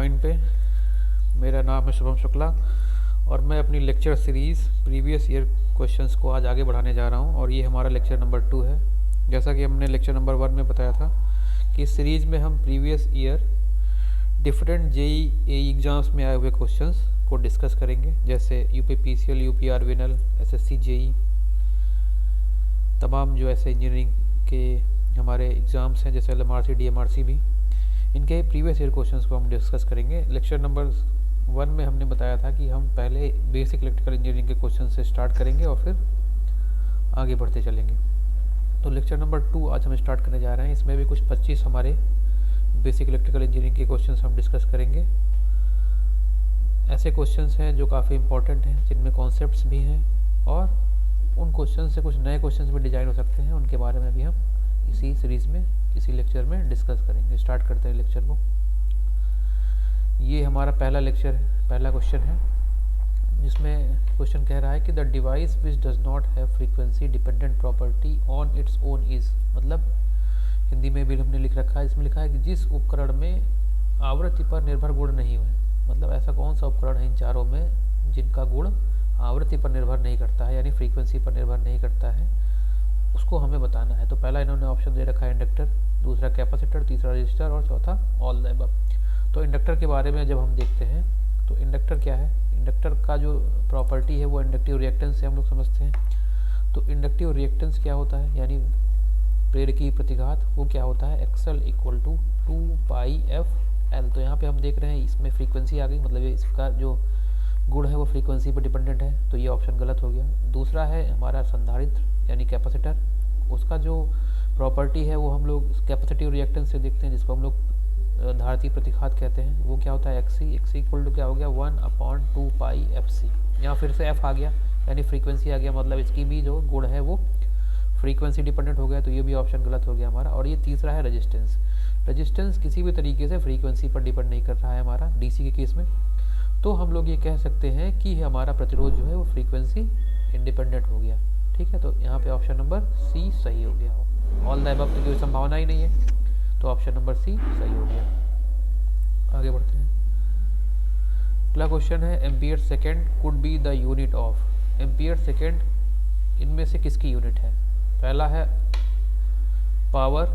Point पे। मेरा नाम है शुभम शुक्ला और मैं अपनी lecture series previous year questions को आज आगे बढ़ाने जा रहा हूं और ये हमारा लेक्चर नंबर 2 है। जैसा कि हमने लेक्चर नंबर 1 में बताया था कि इस सीरीज़ में हम previous year different JEE exams में आए हुए क्वेश्चंस को डिस्कस करेंगे, जैसे यूपीपीसीएल, यूपीआर विनल, एसएससी जेईई, तमाम जो ऐसे इंजीनियरिंग के हमारे एग्ज़ाम्स हैं जैसे एलएमआरसी, डीएमआरसी भी, इनके प्रीवियस ईयर क्वेश्चंस को हम डिस्कस करेंगे। लेक्चर नंबर 1 में हमने बताया था कि हम पहले बेसिक इलेक्ट्रिकल इंजीनियरिंग के क्वेश्चन से स्टार्ट करेंगे और फिर आगे बढ़ते चलेंगे। तो लेक्चर नंबर 2 आज हम स्टार्ट करने जा रहे हैं। इसमें भी कुछ 25 हमारे बेसिक इलेक्ट्रिकल इंजीनियरिंग के क्वेश्चंस हम डिस्कस करेंगे। ऐसे क्वेश्चंस हैं जो काफ़ी इंपॉर्टेंट हैं, जिनमें कॉन्सेप्ट्स भी हैं और उन क्वेश्चन से कुछ नए क्वेश्चंस भी डिजाइन हो सकते हैं। उनके बारे में भी हम इसी सीरीज़ में, इसी लेक्चर में डिस्कस करेंगे। स्टार्ट करते हैं लेक्चर को। ये हमारा पहला लेक्चर है, पहला क्वेश्चन है, जिसमें क्वेश्चन कह रहा है कि the device which does not have frequency dependent property on its own is. मतलब हिंदी में भी हमने लिख रखा है, इसमें लिखा है कि जिस उपकरण में आवृत्ति पर निर्भर गुण नहीं हुए। मतलब ऐसा कौन सा उपकरण है इन चारों में जिनका गुण आवृत्ति पर निर्भर नहीं करता है, यानी फ्रीक्वेंसी पर निर्भर नहीं करता है, उसको हमें बताना है। तो पहला इन्होंने ऑप्शन दे रखा है इंडक्टर, दूसरा कैपेसिटर, तीसरा रजिस्टर और चौथा ऑल द अबव। तो इंडक्टर के बारे में जब हम देखते हैं तो इंडक्टर क्या है, इंडक्टर का जो प्रॉपर्टी है वो इंडक्टिव रिएक्टेंस से हम लोग समझते हैं। तो इंडक्टिव रिएक्टेंस क्या होता है, यानी प्रेरकी प्रतिघात, वो क्या होता है, एक्सएल इक्वल टू 2πfl। तो यहाँ पे हम देख रहे हैं इसमें फ्रीक्वेंसी आ गई, मतलब ये इसका जो गुण है वो फ्रीक्वेंसी पर डिपेंडेंट है, तो ये ऑप्शन गलत हो गया। दूसरा है हमारा संधारित्र यानी कैपेसिटर, उसका जो प्रॉपर्टी है वो हम लोग कैपेसिटिव रिएक्टेंस से देखते हैं, जिसको हम लोग धारती प्रतिघात कहते हैं। वो क्या होता है, एक्सी इक्वल टू क्या हो गया, 1/2πfc। यहाँ फिर से एफ आ गया यानी फ्रीक्वेंसी आ गया, मतलब इसकी भी जो गुण है वो फ्रीक्वेंसी डिपेंडेंट हो गया, तो ये भी ऑप्शन गलत हो गया हमारा। और ये तीसरा है रेजिस्टेंस। रेजिस्टेंस किसी भी तरीके से फ्रीक्वेंसी पर डिपेंड नहीं कर रहा है हमारा डीसी के केस में, तो हम लोग ये कह सकते हैं कि हमारा प्रतिरोध जो है वो फ्रीक्वेंसी इंडिपेंडेंट हो गया। ठीक है, तो यहाँ पे ऑप्शन नंबर सी सही हो गया। ऑल द अबव की कोई संभावना ही नहीं है, तो ऑप्शन नंबर सी सही हो गया। आगे बढ़ते हैं। अगला क्वेश्चन है ampere second could be the unit of. Ampere second इनमें से किसकी यूनिट है? पहला है पावर,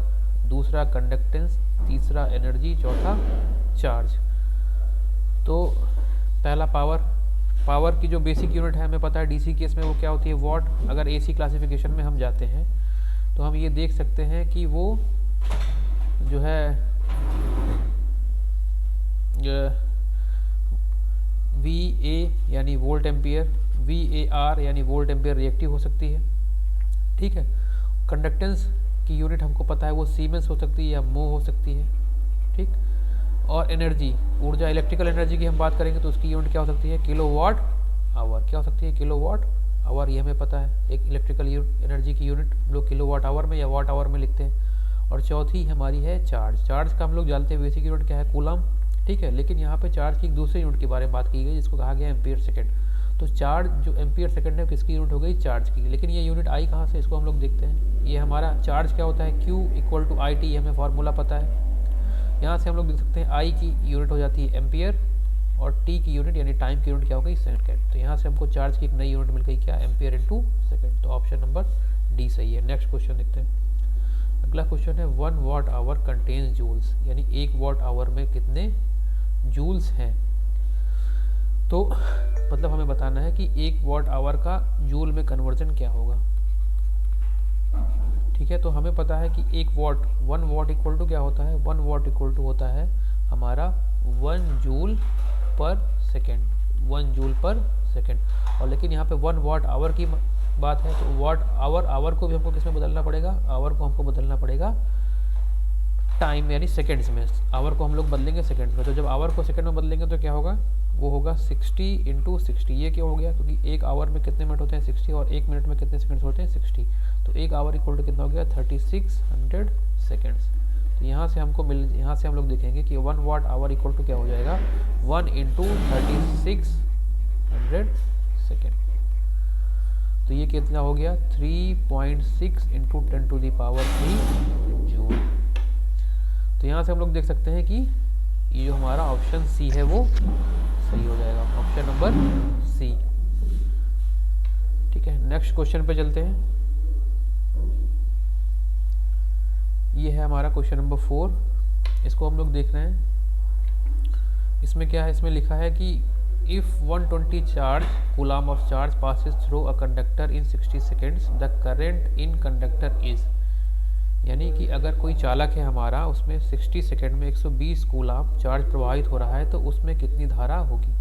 दूसरा कंडक्टेंस, तीसरा एनर्जी, चौथा चार्ज। तो पहला पावर की जो बेसिक यूनिट है हमें पता है डीसी केस में वो क्या होती है, वॉट। अगर एसी क्लासिफिकेशन में हम जाते हैं तो हम ये देख सकते हैं कि वो जो है VA यानी वोल्ट एम्पियर, VAR यानी वोल्ट एम्पियर रिएक्टिव हो सकती है। ठीक है, कंडक्टेंस की यूनिट हमको पता है वो सीमेंस हो सकती है या मो हो सकती है। ठीक, और एनर्जी, ऊर्जा, इलेक्ट्रिकल एनर्जी की हम बात करेंगे तो उसकी यूनिट क्या हो सकती है, किलोवाट आवर। क्या हो सकती है, किलोवाट आवर, ये हमें पता है। एक इलेक्ट्रिकल एनर्जी की यूनिट हम लोग किलोवाट आवर में या वाट आवर में लिखते हैं। और चौथी हमारी है चार्ज। चार्ज का हम लोग जानते हैं बेसिक यूनिट क्या है, कूलम। ठीक है, लेकिन यहाँ पे चार्ज की एक दूसरी यूनिट के बारे में बात की गई जिसको कहा गया एम्पियर सेकेंड। तो चार्ज जो एम्पियर सेकेंड है किसकी यूनिट हो गई, चार्ज की। लेकिन ये यूनिट आई कहाँ से, इसको हम लोग देखते हैं। ये हमारा चार्ज क्या होता है, Q इक्वल टू IT, ये हमें फॉर्मूला पता है। यहाँ से हम लोग देख सकते हैं I की यूनिट हो जाती है एम्पियर और T की यूनिट यानी टाइम की यूनिट क्या हो गई, सेकेंड। तो यहाँ से हमको चार्ज की एक नई यूनिट मिल गई, क्या, एम्पियर इनटू सेकेंड। तो ऑप्शन नंबर डी सही है। नेक्स्ट क्वेश्चन देखते हैं। अगला क्वेश्चन है 1 वाट आवर कंटेन्स जूल्स, यानी 1 वाट आवर में कितने जूल्स हैं। तो मतलब हमें बताना है कि 1 वाट आवर का जूल में कन्वर्जन क्या होगा। ठीक है, तो हमें पता है कि 1 वाट इक्वल टू क्या होता है, 1 वाट इक्वल टू होता है हमारा 1 जूल पर सेकेंड, 1 जूल पर सेकेंड। और लेकिन यहाँ पे 1 वाट आवर की बात है, तो वाट आवर को भी हमको किस में बदलना पड़ेगा, आवर को हमको बदलना पड़ेगा टाइम यानी सेकेंड्स में। आवर को हम लोग बदलेंगे सेकेंड्स में, तो जब आवर को सेकेंड में बदलेंगे तो क्या होगा, वो होगा 60 × 60। ये क्या हो गया, क्योंकि एक आवर में कितने मिनट होते हैं 60 और एक मिनट में कितने सेकंड्स होते हैं 60। तो एक आवर इक्वल टू कितना हो गया 3600 सेकेंड्स। तो यहाँ से हम लोग देखेंगे कि 1 वाट आवर इक्वल टू क्या हो जाएगा, 1 × 3600 सेकेंड। तो ये कितना हो गया 3.6 × 10⁻³ जूल। तो यहाँ से हम लोग देख सकते हैं कि ये जो हमारा ऑप्शन सी है वो सही हो जाएगा, ऑप्शन नंबर सी। ठीक है, नेक्स्ट क्वेश्चन पे चलते हैं। ये है हमारा क्वेश्चन नंबर 4। इसको हम लोग देख रहे हैं। इसमें क्या है, इसमें लिखा है कि if 120 charge coulomb of charge passes through a conductor in 60 seconds the current in conductor is, यानी कि अगर कोई चालक है हमारा, उसमें 60 सेकेंड में 120 कूलम चार्ज प्रवाहित हो रहा है, तो उसमें कितनी धारा होगी।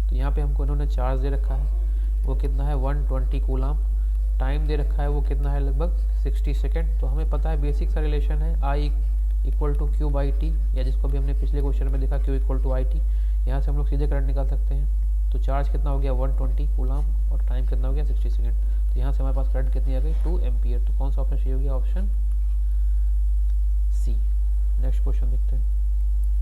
तो यहाँ पे हमको इन्होंने चार्ज दे रखा है, वो कितना है 120 कूलम, टाइम दे रखा है वो कितना है लगभग 60 सेकेंड। तो हमें पता है बेसिक सा रिलेशन है I equal to Q by T, या जिसको भी हमने पिछले क्वेश्चन में देखा Q equal to I T. यहाँ से हम लोग सीधे करंट निकाल सकते हैं। तो चार्ज कितना हो गया 120 कूलम और टाइम कितना हो गया 60 सेकेंड। तो यहाँ से हमारे पास करंट कितनी आ गई 2 एम्पियर। तो कौन सा ऑप्शन सही हो गया, ऑप्शन सी। नेक्स्ट क्वेश्चन देखते हैं।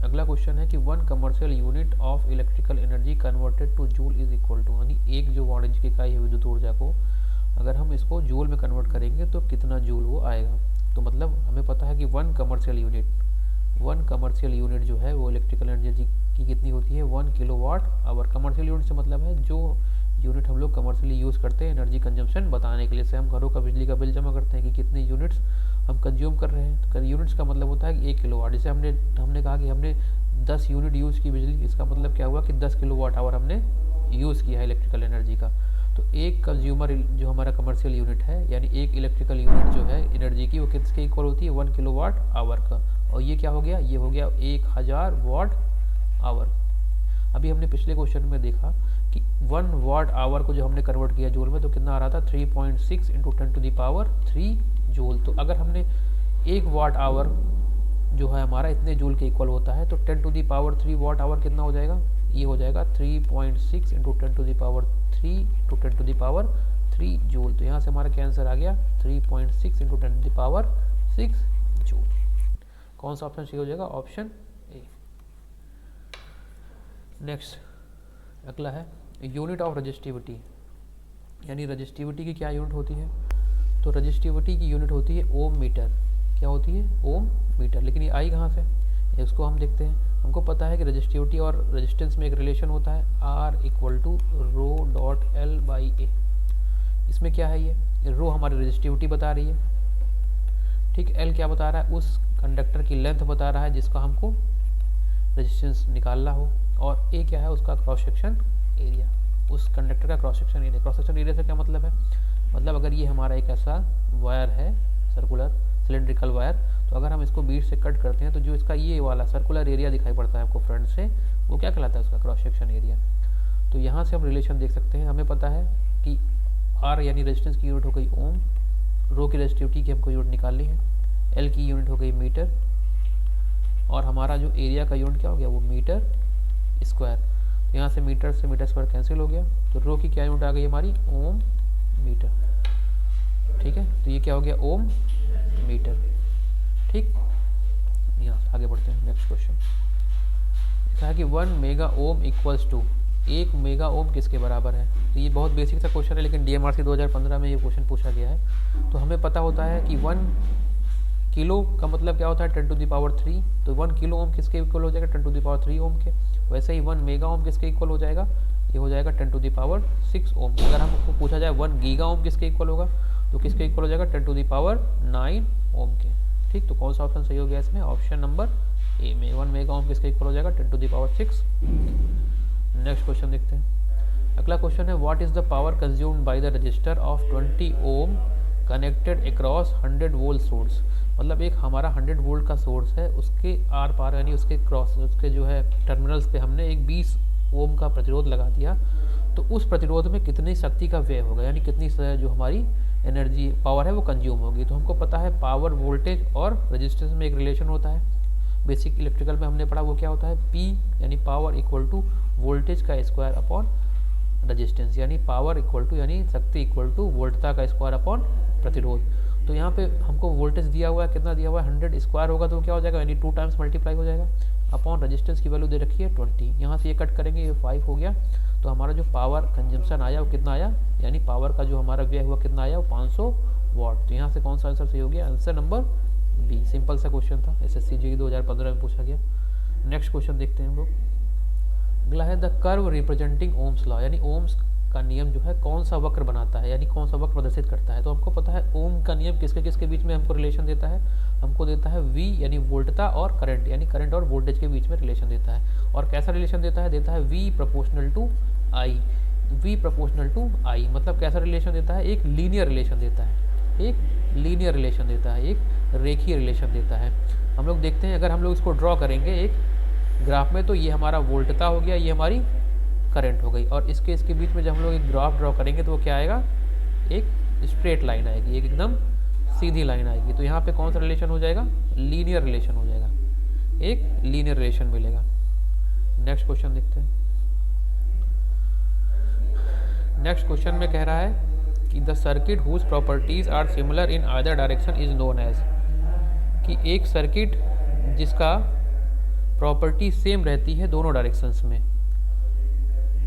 अगला क्वेश्चन है कि 1 commercial unit of electrical energy converted to joule is equal to, यानी एक जो वाणिज्य की इकाई है विद्युत ऊर्जा को, अगर हम इसको जूल में कन्वर्ट करेंगे तो कितना जूल वो आएगा। तो मतलब हमें पता है कि 1 कमर्शियल यूनिट जो है वो इलेक्ट्रिकल एनर्जी की कितनी होती है 1 किलोवाट आवर। कमर्शियल यूनिट से मतलब है जो यूनिट हम लोग कमर्शियली यूज़ करते हैं एनर्जी कंजम्पशन बताने के लिए। से हम घरों का बिजली का बिल जमा करते हैं कि कितने यूनिट्स हम कंज्यूम कर रहे हैं। तो यूनिट्स का मतलब होता है कि 1 किलोवाट। जैसे हमने कहा कि हमने 10 यूनिट यूज़ की बिजली, इसका मतलब क्या हुआ कि 10 किलोवाट आवर हमने यूज़ किया है इलेक्ट्रिकल एनर्जी का। तो एक कंज्यूमर जो हमारा कमर्शियल यूनिट है, यानी एक इलेक्ट्रिकल यूनिट जो है एनर्जी की, वो किसके इक्वल होती है 1 किलोवाट आवर का। और ये क्या हो गया, ये हो गया 1000 वाट आवर। अभी हमने पिछले क्वेश्चन में देखा कि 1 वाट आवर को जो हमने कन्वर्ट किया जूल में, तो कितना आ रहा था 3.6 × 10⁻³ जूल। तो अगर हमने 1 वाट आवर जो है हमारा इतने जूल के इक्वल होता है, तो 10⁻³ वाट आवर कितना हो जाएगा, ये हो जाएगा 3.6 × 10⁻³ जूल। तो यहाँ से हमारा क्या आंसर आ गया 3.6 × 10⁻6 जूल। कौन सा ऑप्शन सही हो जाएगा, ऑप्शन ए। नेक्स्ट अगला है यूनिट ऑफ रजिस्टिविटी, यानी रजिस्टिविटी की क्या यूनिट होती है। तो रजिस्टिविटी की यूनिट होती है ओम मीटर। क्या होती है, ओम मीटर। लेकिन ये आई कहाँ से, इसको हम देखते हैं। हमको पता है कि रजिस्टिविटी और रेजिस्टेंस में एक रिलेशन होता है R = ρ.L/A। इसमें क्या है, ये रो हमारी रजिस्टिविटी बता रही है, ठीक। L क्या बता रहा है, उस कंडक्टर की लेंथ बता रहा है जिसका हमको रेजिस्टेंस निकालना हो। और A क्या है, उसका क्रॉस सेक्शन एरिया, उस कंडक्टर का cross section area. Cross section area से क्या मतलब है, मतलब अगर ये हमारा एक ऐसा वायर है सर्कुलर सिलेंड्रिकल वायर, तो अगर हम इसको बीच से कट करते हैं तो जो इसका ये वाला सर्कुलर एरिया दिखाई पड़ता है आपको फ्रंट से, वो क्या कहलाता है, उसका क्रॉस सेक्शन एरिया। तो यहाँ से हम रिलेशन देख सकते हैं। हमें पता है कि R यानी रेजिस्टेंस की यूनिट हो गई ओम, रो की रेजिस्टिविटी की हमको यूनिट निकालनी है, L की यूनिट हो गई मीटर, और हमारा जो एरिया का यूनिट क्या हो गया वो मीटर स्क्वायर। यहाँ से मीटर स्क्वायर कैंसिल हो गया, तो रो की क्या यूनिट आ गई हमारी ओम मीटर, ठीक है। तो ये क्या हो गया ओम मीटर, ठीक। यहाँ से आगे बढ़ते हैं। नेक्स्ट क्वेश्चन लिखा है कि 1 mega ohm equals to, 1 mega ohm किसके बराबर है। तो ये बहुत बेसिक सा क्वेश्चन है, लेकिन DMRC 2015 में ये क्वेश्चन पूछा गया है। तो हमें पता होता है कि 1 किलो का मतलब क्या होता है 10⁻³ तो 1 किलो ओम किसके इक्वल हो जाएगा 10⁻³ ओम के। वैसे ही 1 मेगा ओम किसके इक्वल हो जाएगा, ये हो जाएगा 10⁻6 ओम। अगर हमको पूछा जाए 1 गीगा ओम किसके इक्वल होगा, तो किसके इक्वल हो जाएगा 10⁻9 ओम के, ठीक। तो कौन सा ऑप्शन सही हो गया इसमें, ऑप्शन नंबर ए में 1 मेगा ओम किसके इक्वल हो जाएगा 10⁻6। नेक्स्ट क्वेश्चन देखते हैं। अगला क्वेश्चन है what is the power consumed by the register of 20 ohm connected across 100 volt source. मतलब एक हमारा 100 वोल्ट का सोर्स है, उसके आर पार यानी उसके क्रॉस उसके जो है टर्मिनल्स पे हमने एक 20 ओम का प्रतिरोध लगा दिया, तो उस प्रतिरोध में कितनी शक्ति का व्यय होगा, यानी कितनी जो हमारी एनर्जी पावर है वो कंज्यूम होगी। तो हमको पता है पावर वोल्टेज और रेजिस्टेंस में एक रिलेशन होता है, बेसिक इलेक्ट्रिकल में हमने पढ़ा, वो क्या होता है P यानी पावर इक्वल टू वोल्टेज का स्क्वायर अपॉन रेजिस्टेंस, यानी पावर इक्वल टू यानी शक्ति इक्वल टू वोल्टता का स्क्वायर अपॉन प्रतिरोध। तो यहाँ पे हमको वोल्टेज दिया हुआ है, कितना दिया हुआ है 100 स्क्वायर होगा तो क्या हो जाएगा, यानी 2 टाइम्स मल्टीप्लाई हो जाएगा अपॉन रेजिस्टेंस की वैल्यू दे रखी है 20। यहाँ से ये कट करेंगे, ये 5 हो गया। तो हमारा जो पावर कंजम्पशन आया वो कितना आया, यानी पावर का जो हमारा व्यय हुआ कितना आया वो 500 वाट। तो यहाँ से कौन सा आंसर सही हो गया, आंसर नंबर बी। सिंपल सा क्वेश्चन था, SSC GE 2015 में पूछा गया। नेक्स्ट क्वेश्चन देखते हैं हम लोग। अगला है the curve representing Ohm's law, यानी ओम्स का नियम जो है कौन सा वक्र बनाता है, यानी कौन सा वक्र प्रदर्शित करता है। तो हमको पता है ओम का नियम किसके किसके बीच में हमको रिलेशन देता है, हमको देता है V यानी वोल्टता और करंट, यानी करंट और वोल्टेज के बीच में रिलेशन देता है। और कैसा रिलेशन देता है V proportional to I, V proportional to I, मतलब कैसा रिलेशन देता है, एक लीनियर रिलेशन देता है, एक लीनियर रिलेशन देता है, एक रेखीय रिलेशन देता है। हम लोग देखते हैं, अगर हम लोग इसको ड्रॉ करेंगे एक ग्राफ में, तो ये हमारा वोल्टता हो गया, ये हमारी करंट हो गई, और इसके बीच में जब हम लोग एक ग्राफ ड्रॉ करेंगे तो वो क्या आएगा, एक स्ट्रेट लाइन आएगी, एक एकदम सीधी लाइन आएगी। तो यहाँ पे कौन सा रिलेशन हो जाएगा, लीनियर रिलेशन हो जाएगा, एक लीनियर रिलेशन मिलेगा। नेक्स्ट क्वेश्चन देखते हैं। नेक्स्ट क्वेश्चन में कह रहा है कि the circuit whose properties are similar in either direction is known as, कि एक सर्किट जिसका प्रॉपर्टी सेम रहती है दोनों डायरेक्शंस में।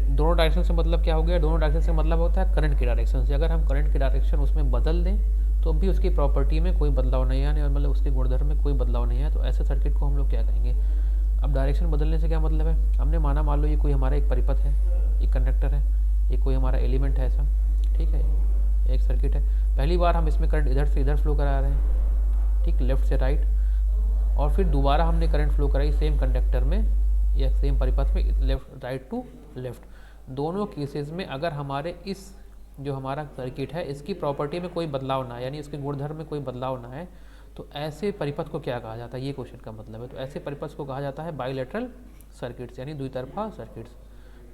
दोनों डायरेक्शन से मतलब क्या हो गया, दोनों डायरेक्शन से मतलब होता है करंट की डायरेक्शन से। अगर हम करंट की डायरेक्शन उसमें बदल दें तो भी उसकी प्रॉपर्टी में कोई बदलाव नहीं आने, और मतलब उसके गुणधर्म में कोई बदलाव नहीं है, तो ऐसे सर्किट को हम लोग क्या कहेंगे। अब डायरेक्शन बदलने से क्या मतलब है, हमने माना मान लो ये कोई हमारा एक परिपथ है, एक कंडक्टर है, ये कोई हमारा एलिमेंट है ऐसा, ठीक है, एक सर्किट है। पहली बार हम इसमें करंट इधर से इधर फ्लो करा रहे हैं, ठीक, लेफ्ट से राइट, और फिर दोबारा हमने करंट फ्लो कराई सेम कंडक्टर में या सेम परिपथ में, लेफ्ट राइट टू लेफ्ट। दोनों केसेस में अगर हमारे इस जो हमारा सर्किट है इसकी प्रॉपर्टी में कोई बदलाव ना है, यानी इसके गुणधर्म में कोई बदलाव ना है, तो ऐसे परिपथ को क्या कहा जाता है, ये क्वेश्चन का मतलब है। तो ऐसे परिपथ को कहा जाता है बाइलेटरल सर्किट्स, यानी द्वितरफा सर्किट्स,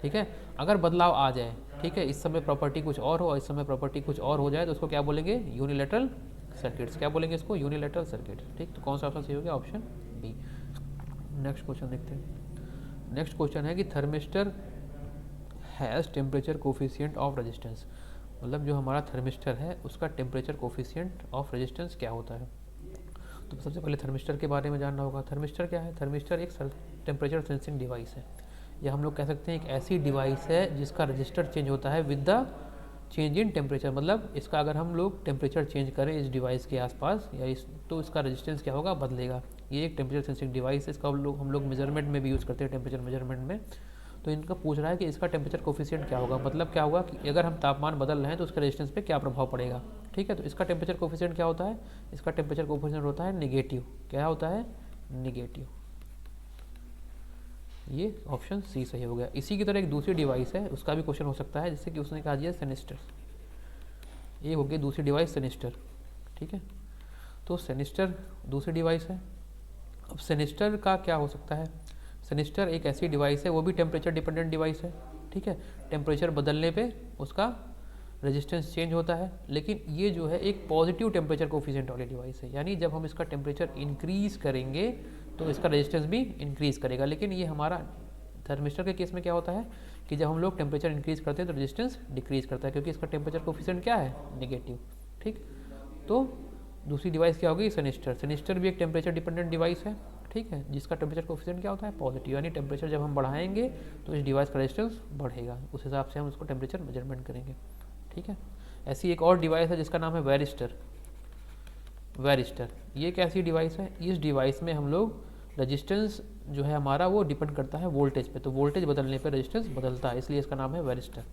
ठीक है। अगर बदलाव आ जाए, ठीक है, इस समय प्रॉपर्टी कुछ और हो और इस समय प्रॉपर्टी कुछ और हो जाए, तो उसको क्या बोलेंगे, यूनिलेटरल सर्किट्स। क्या बोलेंगे इसको, यूनिलेटरल सर्किट, ठीक। तो कौन सा ऑप्शन सही हो गया, ऑप्शन बी। नेक्स्ट क्वेश्चन देखते हैं। नेक्स्ट क्वेश्चन है कि thermistor has temperature coefficient of resistance, मतलब जो हमारा थर्मिस्टर है उसका टेम्परेचर कोफिशिएंट ऑफ रेजिस्टेंस क्या होता है। तो सबसे पहले थर्मिस्टर के बारे में जानना होगा। थर्मिस्टर क्या है, थर्मिस्टर एक टेम्परेचर सेंसिंग डिवाइस है, या हम लोग कह सकते हैं एक ऐसी डिवाइस है जिसका रजिस्टर चेंज होता है with the change in temperature, मतलब इसका अगर हम लोग टेम्परेचर चेंज करें इस डिवाइस के आसपास या इस, तो इसका रेजिस्टेंस क्या होगा, बदलेगा। ये एक टेम्परेचर सेंसिंग डिवाइस है, इसका हम लोग मेजरमेंट में भी यूज़ करते हैं, टेम्परेचर मेजरमेंट में। तो इनका पूछ रहा है कि इसका टेम्परेचर कोफिशिएंट क्या होगा, मतलब क्या होगा कि अगर हम तापमान बदल रहे हैं तो उसके रेजिस्टेंस पे क्या प्रभाव पड़ेगा, ठीक है। तो इसका टेम्परेचर कोफिशिएंट क्या होता है, इसका टेम्परेचर कोफिशिएंट होता है नेगेटिव। क्या होता है, नेगेटिव। ये ऑप्शन सी सही हो गया। इसी की तरह एक दूसरी डिवाइस है, उसका भी क्वेश्चन हो सकता है, जैसे कि उसने कहा दिया सेनिस्टर, ये हो गई दूसरी डिवाइस सेनिस्टर, ठीक है। तो सेनिस्टर दूसरी डिवाइस है। अब सेनिस्टर का क्या हो सकता है, सेनिस्टर एक ऐसी डिवाइस है, वो भी टेम्परेचर डिपेंडेंट डिवाइस है, ठीक है। टेम्परेचर बदलने पे उसका रेजिस्टेंस चेंज होता है, लेकिन ये जो है एक पॉजिटिव टेम्परेचर कोफिशिएंट वाली डिवाइस है, यानी जब हम इसका टेम्परेचर इंक्रीज़ करेंगे तो इसका रेजिस्टेंस भी इंक्रीज़ करेगा। लेकिन ये हमारा थर्मिस्टर के केस में क्या होता है कि जब हम लोग टेम्परेचर इंक्रीज़ करते हैं तो रेजिस्टेंस डिक्रीज़ करता है, क्योंकि इसका टेम्परेचर कोफिशिएंट क्या है, नेगेटिव, ठीक। तो दूसरी डिवाइस क्या होगी, सेनिस्टर। सेनिस्टर भी एक टेम्परेचर डिपेंडेंट डिवाइस है, ठीक है, जिसका टेम्परेचर कोफिशिएंट क्या होता है, पॉजिटिव, यानी टेम्परेचर जब हम बढ़ाएंगे तो इस डिवाइस का रेजिस्टेंस बढ़ेगा, उस हिसाब से हम उसको टेम्परेचर मेजरमेंट करेंगे, ठीक है। ऐसी एक और डिवाइस है जिसका नाम है वेरिस्टर। वेरिस्टर ये एक ऐसी डिवाइस है, इस डिवाइस में हम लोग रेजिस्टेंस जो है हमारा वो डिपेंड करता है वोल्टेज पे, तो वोल्टेज बदलने पे रेजिस्टेंस बदलता है, इसलिए इसका नाम है वेरिस्टर,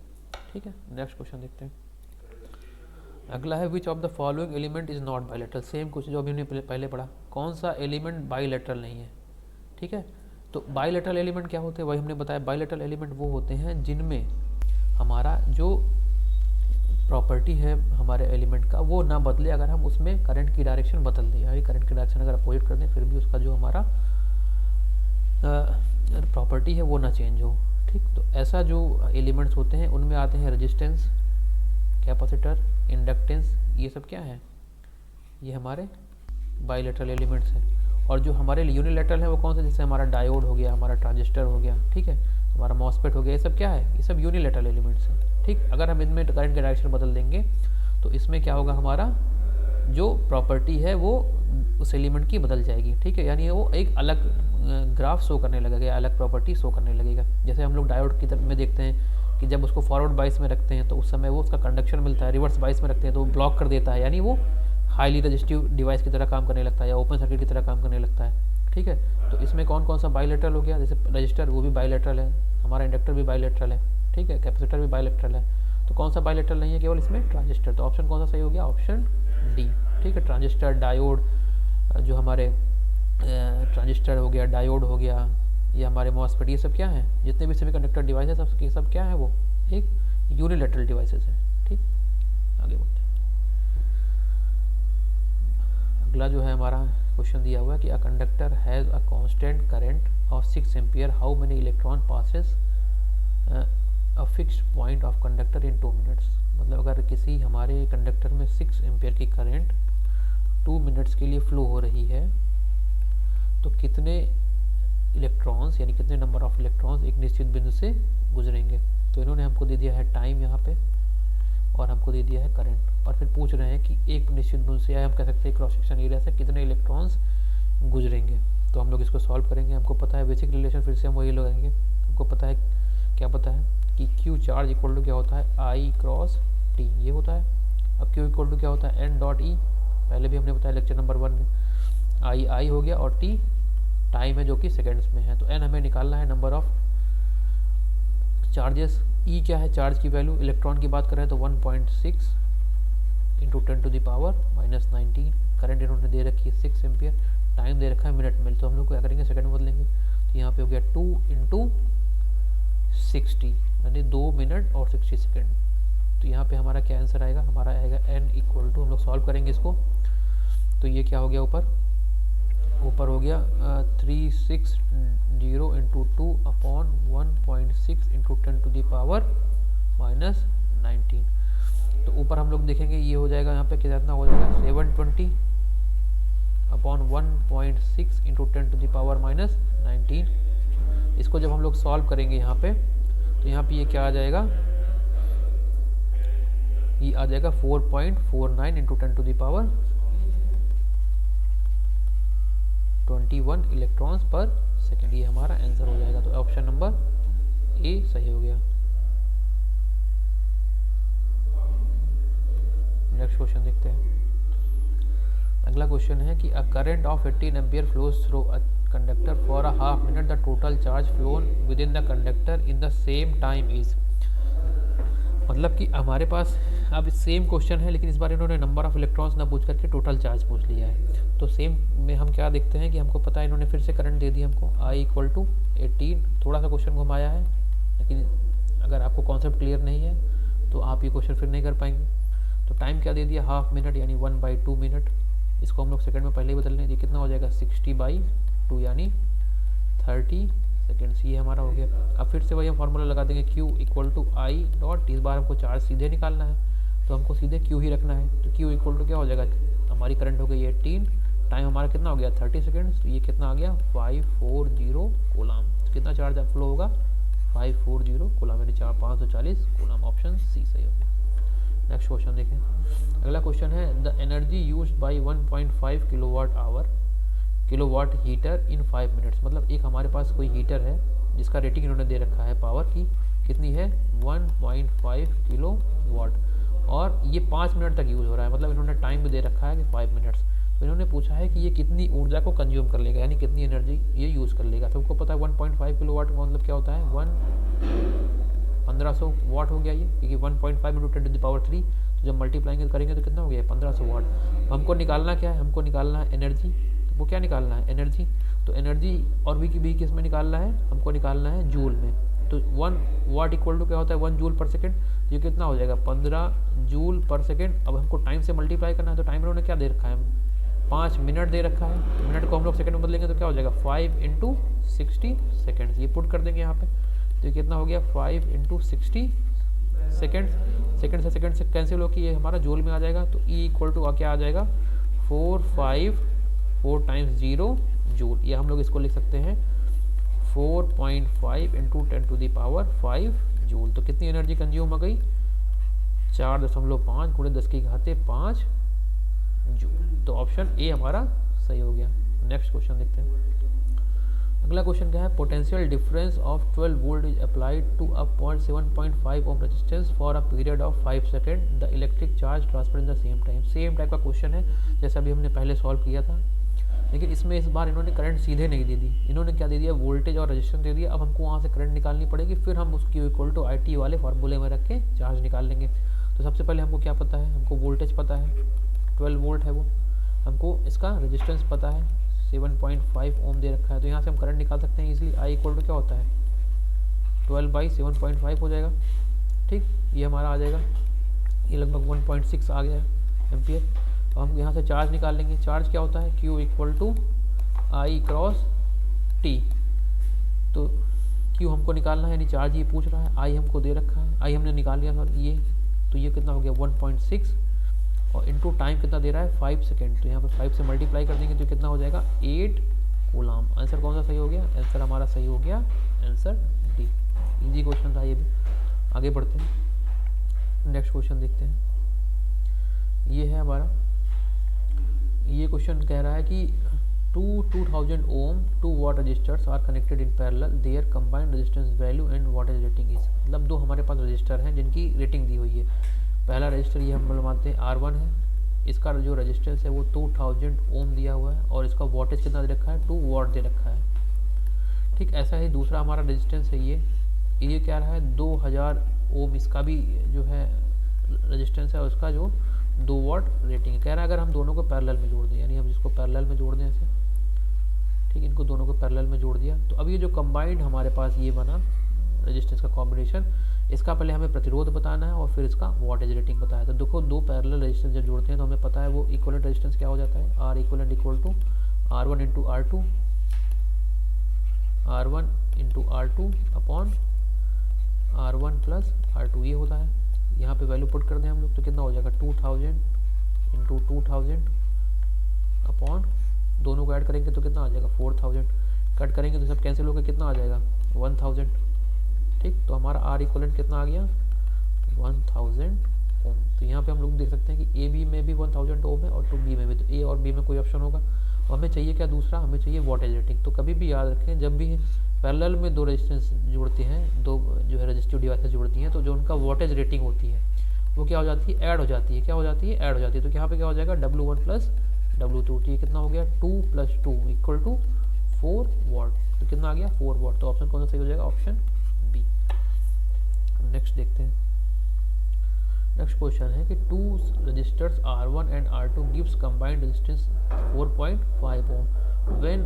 ठीक है। नेक्स्ट क्वेश्चन देखते हैं। अगला है which of the following element is not bilateral, same कुछ जो अभी हमने पहले पढ़ा, कौन सा एलिमेंट बाइलेटरल नहीं है, ठीक है। तो बाइलेटरल एलिमेंट क्या होते हैं, वही हमने बताया, बाइलेटरल एलिमेंट वो होते हैं जिनमें हमारा जो प्रॉपर्टी है हमारे एलिमेंट का वो ना बदले अगर हम उसमें करंट की डायरेक्शन बदल दें, यानी करंट की डायरेक्शन अगर अपोजिट कर दें फिर भी उसका जो हमारा प्रॉपर्टी है वो ना चेंज हो, ठीक। तो ऐसा जो एलिमेंट्स होते हैं उनमें आते हैं रेजिस्टेंस, कैपेसिटर, इंडक्टेंस, ये सब क्या है, ये हमारे बाइलेटरल एलिमेंट्स हैं। और जो हमारे यूनिलेटरल है वो कौन से, जैसे हमारा डायोड हो गया, हमारा ट्रांजिस्टर हो गया, ठीक है, हमारा मॉसफेट हो गया, ये सब क्या है, ये सब यूनिलेटरल एलिमेंट्स हैं, ठीक। अगर हम इनमें करंट की डायरेक्शन बदल देंगे तो इसमें क्या होगा, हमारा जो प्रॉपर्टी है वो उस एलिमेंट की बदल जाएगी, ठीक है, यानी वो एक अलग ग्राफ शो करने लगेगा, अलग प्रॉपर्टी शो करने लगेगा। जैसे हम लोग डायोड की तरफ में देखते हैं कि जब उसको फॉरवर्ड बाइस में रखते हैं तो उस समय वो उसका कंडक्शन मिलता है, रिवर्स बाइस में रखते हैं तो वो ब्लॉक कर देता है, यानी वो हाईली रेजिस्टिव डिवाइस की तरह काम करने लगता है या ओपन सर्किट की तरह काम करने लगता है, ठीक है। तो इसमें कौन कौन सा बाइलेटरल हो गया, जैसे रजिस्टर वो भी बाइलेटरल है, हमारा इंडक्टर भी बाइलेटरल है, ठीक है, कैपेसिटर भी बाइलेटरल है। तो कौन सा बाइलेटरल नहीं है केवल इसमें, ट्रांजिस्टर। तो ऑप्शन कौन सा सही हो गया, ऑप्शन डी, ठीक है। ट्रांजिस्टर, डायोड, जो हमारे ट्रांजिस्टर हो गया, डायोड हो गया, ये हमारे मॉसफेट, ये सब क्या है, जितने भी सेमीकंडक्टर डिवाइस है सब क्या है, वो एक यूनिलैटरल डिवाइसेस है, ठीक। आगे बढ़ते हैं। अगला जो है हमारा क्वेश्चन दिया हुआ है कि a conductor has a constant current of 6 ampere, how many electron passes a fixed point of conductor in 2 minutes. मतलब अगर किसी हमारे कंडक्टर में 6 एम्पियर की करंट 2 मिनट्स के लिए फ्लो हो रही है, तो कितने इलेक्ट्रॉन्स यानी कितने नंबर ऑफ इलेक्ट्रॉन्स एक निश्चित बिंदु से गुजरेंगे। तो इन्होंने हमको दे दिया है टाइम यहाँ पे, और हमको दे दिया है करंट, और फिर पूछ रहे हैं कि एक निश्चित बिंदु से, या हम कह सकते हैं क्रॉस सेक्शन एरिया से कितने इलेक्ट्रॉन्स गुजरेंगे। तो हम लोग इसको सॉल्व करेंगे। हमको पता है बेसिक रिलेशन, फिर से हम वही लगाएंगे। हमको पता है, क्या पता है कि क्यू चार्ज इक्वल टू क्या होता है, आई क्रॉस टी, ये होता है। अब क्यू इक्वल टू क्या होता है, एन डॉट ई, पहले भी हमने बताया लेक्चर नंबर 1 में। आई हो गया, और टी टाइम है जो कि सेकेंड्स में है। तो एन हमें निकालना है नंबर ऑफ चार्जेस। ई क्या है, चार्ज की वैल्यू, इलेक्ट्रॉन की बात करें तो 1.6 into 10 to the power -19। Current इन्होंने दे रखी है 6 एम्पियर, टाइम दे रखा है मिनट में, तो हम लोग क्या करेंगे, सेकंड में बदलेंगे। तो यहाँ पे हो गया 2 इंटू 60, यानी 2 मिनट और 60 सेकेंड। तो यहाँ पे हमारा क्या आंसर आएगा, हमारा आएगा एन इक्वल टू, हम लोग सॉल्व करेंगे इसको। तो ये क्या हो गया, ऊपर हो गया 360 into 2 upon 1.6 into 10 to the power -19। तो ऊपर हम लोग देखेंगे ये हो जाएगा, यहाँ पे कितना हो जाएगा, 720 upon 1.6 into 10 to the power -19। इसको जब हम लोग सॉल्व करेंगे यहाँ पे, तो यहाँ पे ये क्या आ जाएगा, ये आ जाएगा 4.49 into 10 to the power 21 electrons per second. ये हमारा आंसर हो जाएगा। तो ऑप्शन नंबर ए सही हो गया। नेक्स्ट क्वेश्चन देखते हैं। अगला क्वेश्चन है कि a current of 18 ampere flows through a conductor for a half minute, the total charge phloem with in the conductor in the same time is. मतलब कि हमारे पास अब सेम क्वेश्चन है, लेकिन इस बार इन्होंने नंबर ऑफ इलेक्ट्रॉन्स ना पूछ करके टोटल चार्ज पूछ लिया है। तो सेम में हम क्या देखते हैं कि हमको पता है, इन्होंने फिर से करंट दे दी हमको, आई इक्वल टू 18। थोड़ा सा क्वेश्चन घुमाया है, लेकिन अगर आपको कॉन्सेप्ट क्लियर नहीं है तो आप ये क्वेश्चन फिर नहीं कर पाएंगे। तो टाइम क्या दे दिया, हाफ मिनट, यानी 1/2 मिनट। इसको हम लोग सेकंड में पहले ही बदल लें। ये कितना हो जाएगा, 60/2 यानी 30 सेकेंड्स। ये हमारा हो गया। अब फिर से वही हम फार्मूला लगा देंगे, Q equal to I dot, इस बार हमको चार्ज सीधे निकालना है, तो हमको सीधे Q ही रखना है। तो Q इक्वल टू क्या हो जाएगा, हमारी करंट हो गई 18, टाइम हमारा कितना हो गया 30 सेकेंड्स। तो ये कितना आ गया 540 कूलम। तो कितना चार्ज फ्लो होगा, 540 कूलम, यानी 540 कूलम। ऑप्शन सी सही हो गया। नेक्स्ट क्वेश्चन देखें। अगला क्वेश्चन है, the energy used by 1.5 kilowatt heater in 5 minutes. मतलब एक हमारे पास कोई हीटर है जिसका रेटिंग इन्होंने दे रखा है पावर की, कितनी है 1.5 किलोवाट, और ये 5 मिनट तक यूज़ हो रहा है। मतलब इन्होंने टाइम भी दे रखा है कि 5 मिनट्स। तो इन्होंने पूछा है कि ये कितनी ऊर्जा को कंज्यूम कर लेगा, यानी कितनी एनर्जी ये यूज़ कर लेगा। सबको पता है 1.5 किलोवाट का मतलब क्या होता है, 1500 वाट हो गया ये, क्योंकि 1.5 इंटू 10 टू द पावर 3, तो जब मल्टीप्लाइंग करेंगे तो कितना हो गया 1500 वाट। हमको निकालना क्या है, हमको निकालना है एनर्जी। तो वो क्या निकालना है, एनर्जी। तो एनर्जी और भी किस में निकालना है, हमको निकालना है जूल में। तो 1 वाट इक्वल टू क्या होता है 1 जूल पर सेकेंड। ये कितना हो जाएगा 15 जूल पर सेकेंड। अब हमको टाइम से मल्टीप्लाई करना है, तो टाइम उन्होंने क्या दे रखा है, 5 मिनट दे रखा है। तो मिनट को हम लोग सेकंड में बदलेंगे तो क्या हो जाएगा 5 इंटू 60 सेकेंड्स। ये पुट कर देंगे यहाँ पे। तो ये कितना हो गया 5 इंटू 60 सेकेंड्स। सेकेंड से कैंसिल होकर ये हमारा जूल में आ जाएगा। तो ई इक्वल टू क्या आ जाएगा 4 टाइम्स 0 जूल। ये हम लोग इसको लिख सकते हैं 4.5 into 10 to the power 5 joule. तो कितनी एनर्जी कंज्यूम हो गई 4.5 गुणे 10 की घाते 5 जूल। तो ऑप्शन ए हमारा सही हो गया। नेक्स्ट क्वेश्चन देखते हैं। अगला क्वेश्चन क्या है, potential difference of 12 volt is applied to a 7.5 ohm resistance for a period of 5 second, the electric charge transfer in the same time. Same type का क्वेश्चन है जैसा अभी हमने पहले सॉल्व किया था। लेकिन इसमें इस बार इन्होंने करंट सीधे नहीं दे दी, इन्होंने क्या दे दिया, वोल्टेज और रेजिस्टेंस दे दिया। अब हमको वहाँ से करंट निकालनी पड़ेगी, फिर हम उसकी इक्वल टू IT वाले फार्मूले में रख के चार्ज निकाल लेंगे। तो सबसे पहले हमको क्या पता है, हमको वोल्टेज पता है 12 वोल्ट है वो, हमको इसका रेजिस्टेंस पता है 7.5 ओम दे रखा है। तो यहाँ से हम करंट निकाल सकते हैं इजीली। I इक्वल टू क्या होता है 12/7.5 हो जाएगा। ठीक, ये हमारा आ जाएगा, ये लगभग 1.6 आ गया है एम्पियर। तो हम यहाँ से चार्ज निकाल लेंगे। चार्ज क्या होता है, Q equal to I cross T। तो Q हमको निकालना है, यानी चार्ज ये पूछ रहा है, I हमको दे रखा है, I हमने निकाल लिया सर ये। तो ये कितना हो गया 1.6 और इनटू टाइम कितना दे रहा है 5 सेकेंड। तो यहाँ पर 5 से मल्टीप्लाई कर देंगे तो कितना हो जाएगा 8 कूलाम। आंसर कौन सा सही हो गया, आंसर हमारा सही हो गया आंसर डी। इजी क्वेश्चन था ये भी। आगे बढ़ते हैं, नेक्स्ट क्वेश्चन देखते हैं। ये है हमारा, ये क्वेश्चन कह रहा है कि 2000 ohm 2 watt resistors are connected in parallel, their combined resistance value and voltage rating is. मतलब दो हमारे पास रजिस्टर हैं जिनकी रेटिंग दी हुई है। पहला रजिस्टर ये हम मानते हैं R1 है, इसका जो रजिस्टेंस है वो 2000 ओम दिया हुआ है और इसका वोल्टेज कितना दे रखा है 2 वाट दे रखा है। ठीक, ऐसा ही दूसरा हमारा रजिस्टेंस है ये क्या रहा है 2000 ओम, इसका भी जो है रजिस्टेंस है, उसका जो 2 वाट रेटिंग है। कह रहा है अगर हम दोनों को पैरेलल में जोड़ दें, यानी हम इसको पैरेलल में जोड़ दें ऐसे, ठीक, इनको दोनों को पैरेलल में जोड़ दिया, तो अब ये जो कंबाइंड हमारे पास ये बना रेजिस्टेंस का कॉम्बिनेशन, इसका पहले हमें प्रतिरोध बताना है और फिर इसका वोल्टेज रेटिंग बताया। तो देखो दो पैरेलल रेजिस्टेंस जब जोड़ते हैं तो हमें पता है वो इक्विवेलेंट रेजिस्टेंस क्या हो जाता है, R equivalent equal to R1 into R2 upon R1 plus R2 ये होता है। यहाँ पे वैल्यू पुट कर दें हम लोग तो कितना हो जाएगा 2000 इंटू 2000 अपॉन, दोनों को ऐड करेंगे तो कितना आ जाएगा 4000, कट करेंगे तो सब कैंसिल होकर कितना आ जाएगा 1000। ठीक, तो हमारा R इक्वलेंट कितना आ गया 1000 ओम। तो यहाँ पे हम लोग देख सकते हैं कि AB में भी 1000 ओम है और 2B में भी, तो A और B में कोई ऑप्शन होगा। और हमें चाहिए क्या दूसरा, हमें चाहिए वोल्टेज रेटिंग। तो कभी भी याद रखें जब भी पैरेलल में दो रेजिस्टेंस जुड़ते हैं, दो जो है रजिस्टिव डिवाइसेस जुड़ती हैं, तो जो उनका वोल्टेज रेटिंग होती है वो क्या हो जाती है, ऐड हो जाती है। क्या हो जाती है, ऐड हो जाती है। तो यहाँ पे क्या हो जाएगा W1 प्लस W2, ये कितना हो गया 2 + 2 इक्वल टू 4 वाट। तो कितना आ गया 4 वाट। तो ऑप्शन कौन सा सही हो जाएगा, ऑप्शन बी। नेक्स्ट देखते हैं, नेक्स्ट क्वेश्चन है कि 2 registers R1 and R2 gives combined resistance 4.5 ohm when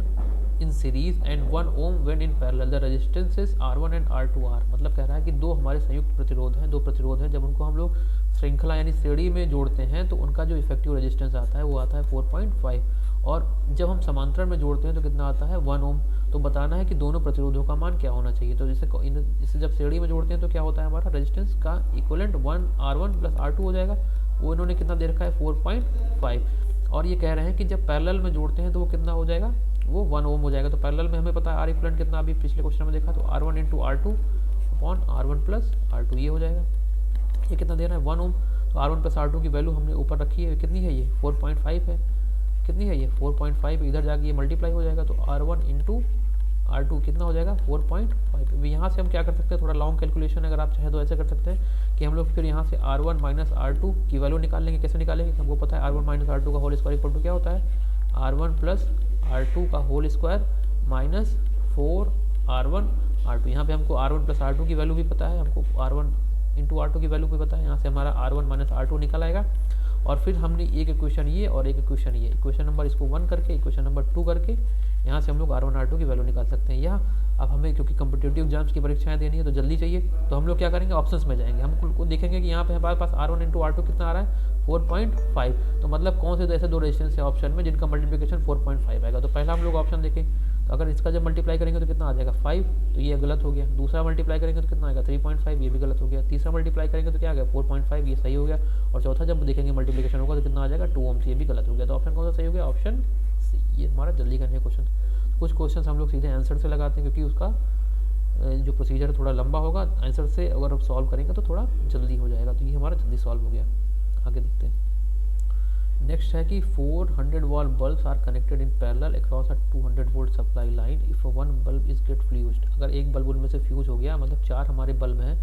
in series and 1 ohm when in parallel. The resistances R1 and R2 are, मतलब कह रहा है कि दो हमारे संयुक्त प्रतिरोध हैं, दो प्रतिरोध हैं, जब उनको हम लोग श्रृंखला यानी श्रेणी में जोड़ते हैं तो उनका जो इफेक्टिव रेजिस्टेंस आता है वो आता है 4.5, और जब हम समांतर में जोड़ते हैं तो कितना आता है 1 ओम। तो बताना है कि दोनों प्रतिरोधों का मान क्या होना चाहिए। तो इसे जब श्रेणी में जोड़ते हैं तो क्या होता है, हमारा रेजिस्टेंस का इक्विवेलेंट R1 प्लस R2 हो जाएगा। वो इन्होंने कितना दे रखा है 4.5, और ये कह रहे हैं कि जब पैरेलल में जोड़ते हैं तो वो कितना हो जाएगा, वो 1 ओम हो जाएगा। तो पैरेलल में हमें पता है R इक्विवेलेंट कितना, अभी पिछले क्वेश्चन में देखा, तो R1 into R2 upon R1 plus R2 ये हो जाएगा। ये कितना दे रहा है 1 ओम। तो R1 प्लस R2 की वैल्यू हमने ऊपर रखी है, कितनी है ये 4.5 है, कितनी है ये 4.5, इधर जाके ये मल्टीप्लाई हो जाएगा। तो R1 इंटू R2 कितना हो जाएगा 4.5। अभी यहाँ से हम क्या कर सकते हैं, थोड़ा लॉन्ग कैलकुलेशन अगर आप चाहें तो ऐसे कर सकते हैं कि हम लोग फिर यहाँ से R1 माइनस R2 की वैल्यू निकाल लेंगे। कैसे निकालेंगे, हमको पता है R1 माइनस R2 का होल स्क्वायर इक्वल टू क्या होता है R1 प्लस R2 का whole square minus 4R1 R2। यहाँ पे हमको R1 प्लस R2 की वैल्यू भी पता है, हमको R1 इंटू R2 की वैल्यू भी पता है। यहाँ से हमारा R1 माइनस R2 निकल आएगा, और फिर हमने एक इक्वेशन ये और एक इक्वेशन ये, इक्वेशन नंबर इसको 1 करके इक्वेशन नंबर 2 करके यहाँ से हम लोग R1 R2 की वैल्यू निकाल सकते हैं। या अब हमें क्योंकि कम्पिटिटिव एग्जाम्स की परीक्षाएं देनी है तो जल्दी चाहिए, तो हम लोग क्या करेंगे, ऑप्शंस में जाएंगे। हम देखेंगे कि यहाँ पे हमारे पास R1 इंटू R2 कितना आ रहा है 4.5। तो मतलब कौन से ऐसे दो रेजिस्टेंस है ऑप्शन में जिनका मल्टीप्लिकेशन 4.5 आएगा। तो पहला हम लोग ऑप्शन देखें, तो अगर इसका जब मल्टीप्लाई करेंगे तो कितना आ जाएगा 5, तो ये गलत हो गया। दूसरा मल्टीप्लाई करेंगे तो कितना आएगा 3.5, ये भी गलत हो गया। तीसरा मल्टीप्लाई करेंगे तो क्या आ गया 4.5, ये सही हो गया। और चौथा जब देखेंगे मल्टीप्लिकेशन होगा तो कितना आ जाएगा 2 ओम, ये भी गलत हो गया। तो ऑप्शन कौन सा सही हो गया, ऑप्शन सी। ये हमारा जल्दी करने का क्वेश्चन। कुछ क्वेश्चन हम लोग सीधे आंसर से लगाते हैं क्योंकि उसका जो प्रोसीजर थोड़ा लंबा होगा, आंसर से अगर सॉल्व करेंगे तो थोड़ा जल्दी हो जाएगा। तो ये हमारा जल्दी सॉल्व हो गया। आगे देखते हैं, नेक्स्ट है कि 400 watt bulbs are connected in parallel across a 200 volt supply line if one bulb is get fused. अगर एक बल्ब उनमें से फ्यूज हो गया, मतलब 4 हमारे बल्ब हैं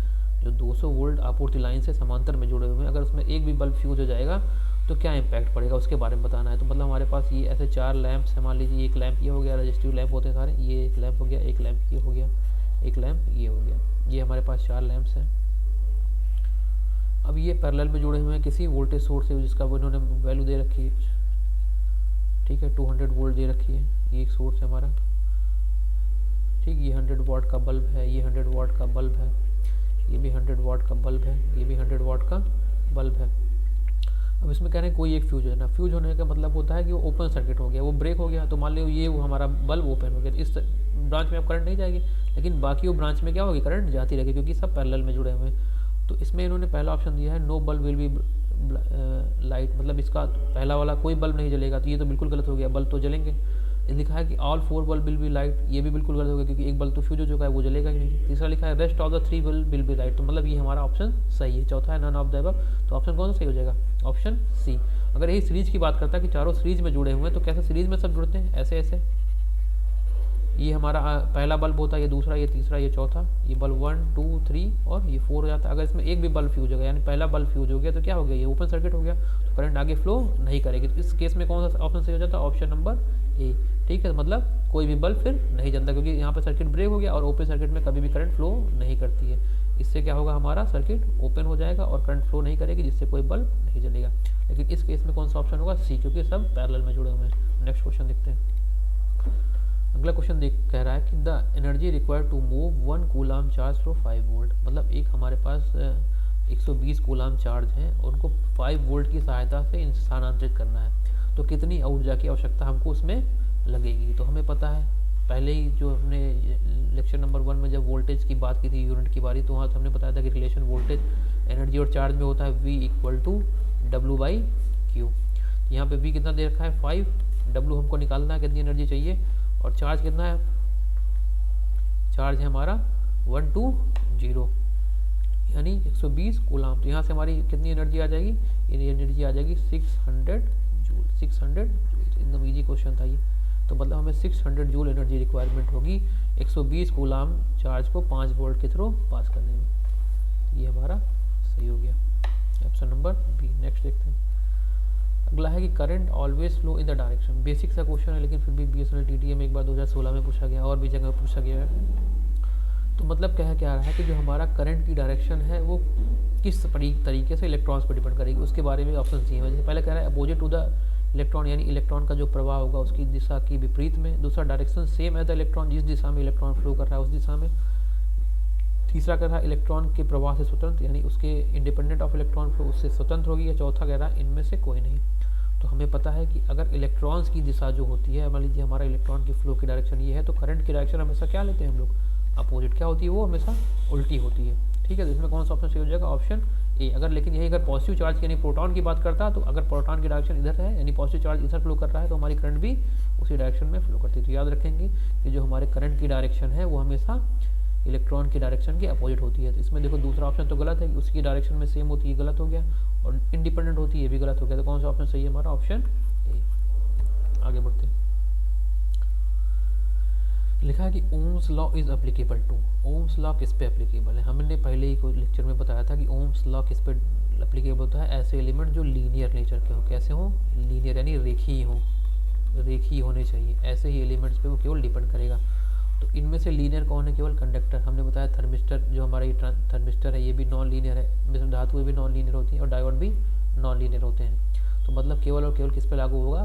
जो 200 वोल्ट आपूर्ति लाइन से समांतर में जुड़े हुए हैं, अगर उसमें एक भी बल्ब फ्यूज हो जाएगा तो क्या इम्पैक्ट पड़ेगा उसके बारे में बताना है। तो मतलब हमारे पास ये ऐसे 4 लैंप्स है, मान लीजिए एक लैंप ये हो गया, रजिस्टिव लैंप होते हैं सारे, ये एक लैंप हो गया, एक लैंप ये हो गया, एक लैंप ये हो गया, ये हमारे पास 4 लैंप्स हैं। अब ये पैरेलल में जुड़े हुए हैं किसी वोल्टेज सोर्स से जिसका वो इन्होंने वैल्यू दे रखी है, ठीक है, 200 वोल्ट दे रखी है, ये एक सोर्स है हमारा, ठीक, ये 100 वाट का बल्ब है, ये 100 वाट का बल्ब है, ये भी 100 वाट का बल्ब है, ये भी 100 वाट का बल्ब है। अब इसमें कह रहे हैं कोई एक फ्यूज है ना, फ्यूज होने का मतलब होता है कि वो ओपन सर्किट हो गया, वो ब्रेक हो गया, तो मान लो ये वो हमारा बल्ब ओपन हो गया, इस ब्रांच में अब करंट नहीं जाएगी, लेकिन बाकी वो ब्रांच में क्या होगी, करंट जाती रहेगी, क्योंकि सब पैरेलल में जुड़े हुए हैं। तो इसमें इन्होंने पहला ऑप्शन दिया है, no bulb will be light, मतलब इसका पहला वाला कोई बल्ब नहीं जलेगा, तो ये तो बिल्कुल गलत हो गया, बल्ब तो जलेंगे। लिखा है कि all 4 bulb will be light, ये भी बिल्कुल गलत हो गया, क्योंकि एक बल्ब तो फ्यूज हो चुका है, वो जलेगा ही नहीं। तीसरा लिखा है rest of the 3 will be light, तो मतलब ये हमारा ऑप्शन सही है। चौथा है नन ऑफ द अबव, तो ऑप्शन कौन सा सही हो जाएगा, ऑप्शन सी। अगर यही सीरीज की बात करता है कि चारों सीरीज में जुड़े हुए हैं, तो कैसे सीरीज में सब जुड़ते हैं, ऐसे ऐसे, ये हमारा पहला बल्ब होता है, ये दूसरा, ये तीसरा, ये चौथा, ये बल्ब 1 2 3 और ये 4 हो जाता है। अगर इसमें एक भी बल्ब फ्यूज हो गया, यानी पहला बल्ब फ्यूज हो गया, तो क्या हो गया, ये ओपन सर्किट हो गया, तो करंट आगे फ्लो नहीं करेगी। तो इस केस में कौन सा ऑप्शन सही हो जाता है, ऑप्शन नंबर ए, ठीक है, मतलब कोई भी बल्ब फिर नहीं जलता, क्योंकि यहाँ पर सर्किट ब्रेक हो गया और ओपन सर्किट में कभी भी करंट फ्लो नहीं करती है। इससे क्या होगा, हमारा सर्किट ओपन हो जाएगा और करंट फ्लो नहीं करेगी, जिससे कोई बल्ब नहीं जलेगा। लेकिन इस केस में कौन सा ऑप्शन होगा, सी, क्योंकि सब पैरेलल में जुड़े हुए हैं। नेक्स्ट क्वेश्चन देखते हैं। अगला क्वेश्चन कह रहा है कि the energy required to move 1 coulomb charge from 5 volt, मतलब एक हमारे पास 120 कूलाम चार्ज है, उनको 5 वोल्ट की सहायता से स्थानांतरित करना है, तो कितनी ऊर्जा की आवश्यकता हमको उसमें लगेगी। तो हमें पता है, पहले ही जो हमने लेक्चर नंबर 1 में जब वोल्टेज की बात की थी यूनिट की बारी, तो वहाँ तो हमने बताया था कि रिलेशन वोल्टेज एनर्जी और चार्ज में होता है V = W/Q। यहाँ पे V कितना दे रखा है 5, W हमको निकालना है कितनी एनर्जी चाहिए, और चार्ज कितना है, चार्ज है हमारा 120 यानी 120 कूलाम। तो यहाँ से हमारी कितनी एनर्जी आ जाएगी, ये एनर्जी आ जाएगी 600 जूल। 600 जूल, एकदम इजी क्वेश्चन था ये। तो मतलब हमें 600 जूल एनर्जी रिक्वायरमेंट होगी 120 कूलाम चार्ज को 5 वोल्ट के थ्रू पास करने में। ये हमारा सही हो गया, ऑप्शन नंबर बी। नेक्स्ट देखते हैं। अगला है कि current always flow in the direction, basic सा क्वेश्चन है, लेकिन फिर भी BSNL TTA में एक बार 2016 में पूछा गया और भी जगह पूछा गया है। तो मतलब क्या रहा है कि जो हमारा करंट की डायरेक्शन है वो किस तरीके से इलेक्ट्रॉन्स पर डिपेंड करेगी, उसके बारे में ऑप्शन सी है। जैसे पहले कह रहा है अपोजिट टू द इलेक्ट्रॉन, यानी इलेक्ट्रॉन का जो प्रवाह होगा उसकी दिशा की विपरीत में। दूसरा direction same as the electron, जिस दिशा में इलेक्ट्रॉन फ्लो कर रहा है उस दिशा में। तीसरा कह रहा है इलेक्ट्रॉन के प्रवाह से स्वतंत्र, यानी उसके इंडिपेंडेंट ऑफ इलेक्ट्रॉन फ्लो, उससे स्वतंत्र होगी। या चौथा कह रहा है इनमें से कोई नहीं। तो हमें पता है कि अगर इलेक्ट्रॉन्स की दिशा जो होती है, मान लीजिए हमारा इलेक्ट्रॉन की फ्लो की डायरेक्शन ये है, तो करंट की डायरेक्शन हमेशा क्या लेते हैं हम लोग, अपोजिट। क्या होती है वो, हमेशा उल्टी होती है, ठीक है। तो इसमें कौन सा ऑप्शन सही हो जाएगा, ऑप्शन ए। अगर लेकिन यही अगर पॉजिटिव चार्ज यानी प्रोटॉन की बात करता है, तो अगर प्रोटॉन की डायरेक्शन इधर है, यानी पॉजिटिव चार्ज इधर फ्लो कर रहा है, तो हमारी करंट भी उसी डायरेक्शन में फ्लो करती है। तो याद रखेंगे कि जो हमारे करंट की डायरेक्शन है वो हमेशा इलेक्ट्रॉन की डायरेक्शन के अपोजिट होती है। तो इसमें देखो दूसरा ऑप्शन तो गलत है कि उसकी डायरेक्शन में सेम होती है, गलत हो गया, और इंडिपेंडेंट होती है, ये भी गलत हो गया। तो कौन सा ऑप्शन सही है हमारा, ऑप्शन ए। आगे बढ़ते हैं। लिखा है कि ohm's law is applicable to, ohm's law किस पे एप्लीकेबल है। हमने पहले ही कोई लेक्चर में बताया था कि ओम्स लॉ किस पे एप्लीकेबल होता है, ऐसे एलिमेंट जो लीनियर नेचर के हो। कैसे हो, लीनियर यानी रेखीय हो, रेखीय होने चाहिए, ऐसे ही एलिमेंट्स पे वो केवल डिपेंड करेगा। तो इनमें से लीनियर कौन है, केवल कंडक्टर। हमने बताया थर्मिस्टर, जो हमारा ये थर्मिस्टर है ये भी नॉन लीनियर है, मिश्र धातुएं भी नॉन लीनियर होती हैं, और डायोड भी नॉन लीनियर होते हैं। तो मतलब केवल और केवल किस पे लागू होगा,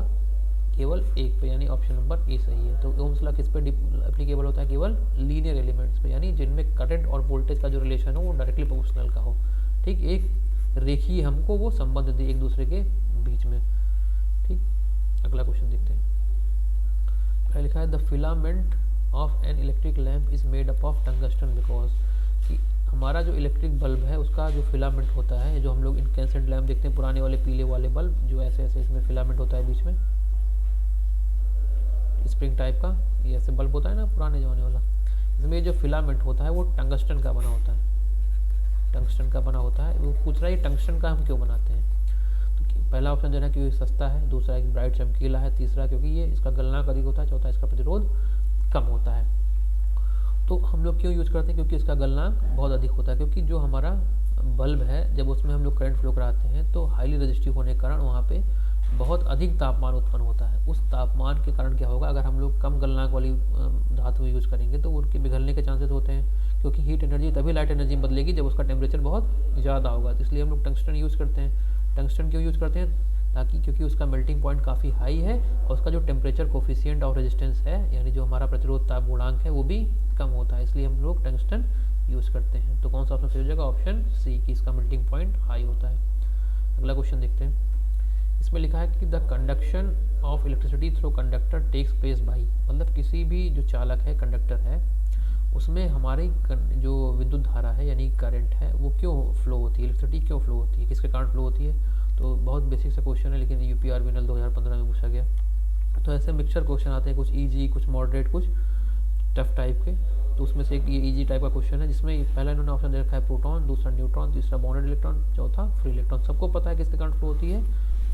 केवल एक पे, यानी ऑप्शन नंबर ए सही है। तो ओम्स लॉ किस पे एप्लीकेबल होता है, केवल लीनियर एलिमेंट्स पे, यानी जिनमें करंट और वोल्टेज का जो रिलेशन हो वो डायरेक्टली प्रोपोर्शनल का हो, ठीक, एक रेखीय हमको वो संबंध दे एक दूसरे के बीच में, ठीक। अगला क्वेश्चन देखते हैं। क्या लिखा है, the filament of an electric lamp is made up of tungsten because, कि हमारा जो इलेक्ट्रिक बल्ब है उसका जो फिलामेंट होता है, जो हम लोग इनकैंसेंट लैम्प देखते हैं पुराने वाले पीले वाले बल्ब, जो ऐसे ऐसे इसमें फिलामेंट होता है बीच में, स्प्रिंग टाइप का ये ऐसे बल्ब होता है ना पुराने जमाने वाला, इसमें जो फिलामेंट होता है वो टंगस्टन का बना होता है, टंगस्टन का बना होता है। वो पूछ रहा है टंगस्टन का हम क्यों बनाते हैं। तो पहला ऑप्शन देना क्योंकि सस्ता है, दूसरा एक ब्राइट चमकीला है, तीसरा क्योंकि ये इसका गलनांक अधिक होता है, चौथा इसका प्रतिरोध कम होता है। तो हम लोग क्यों यूज़ करते हैं, क्योंकि इसका गलनांक बहुत अधिक होता है, क्योंकि जो हमारा बल्ब है जब उसमें हम लोग करंट फ्लो कराते हैं तो हाईली रेजिस्टिव होने के कारण वहाँ पे बहुत अधिक तापमान उत्पन्न होता है। उस तापमान के कारण क्या होगा, अगर हम लोग कम गलनांक वाली धातु यूज़ करेंगे तो उनके पिघलने के चांसेस होते हैं, क्योंकि हीट एनर्जी तभी लाइट एनर्जी बदलेगी जब उसका टेम्परेचर बहुत ज़्यादा होगा। तो इसलिए हम लोग टंगस्टन यूज़ करते हैं। टंगस्टन क्यों यूज़ करते हैं, ताकि क्योंकि उसका मेल्टिंग पॉइंट काफ़ी हाई है और उसका जो टेम्परेचर कोफिशिएंट ऑफ रेजिस्टेंस है, यानी जो हमारा प्रतिरोध ताप गुणांक है, वो भी कम होता है, इसलिए हम लोग टंगस्टन यूज़ करते हैं। तो कौन सा ऑप्शन सही हो जाएगा, ऑप्शन सी, कि इसका मेल्टिंग पॉइंट हाई होता है। अगला क्वेश्चन देखते हैं। इसमें लिखा है कि the conduction of electricity through conductor takes place by, मतलब किसी भी जो चालक है, कंडक्टर है, उसमें हमारी जो विद्युत धारा है यानी करंट है वो क्यों फ्लो होती है, इलेक्ट्रिसिटी क्यों फ्लो होती है, किसके कारण फ्लो होती है। तो बहुत बेसिक सा क्वेश्चन है, लेकिन यूपीआरबीएनएल 2015 में पूछा गया। तो ऐसे मिक्सचर क्वेश्चन आते हैं, कुछ इजी, कुछ मॉडरेट, कुछ टफ टाइप के। तो उसमें से एक ये इजी टाइप का क्वेश्चन है, जिसमें पहला इन्होंने ऑप्शन दे रखा है प्रोटॉन, दूसरा न्यूट्रॉन, तीसरा बॉन्डेड इलेक्ट्रॉन, चौथा फ्री इलेक्ट्रॉन। सबको पता है किसके कारण फ्लो होती है,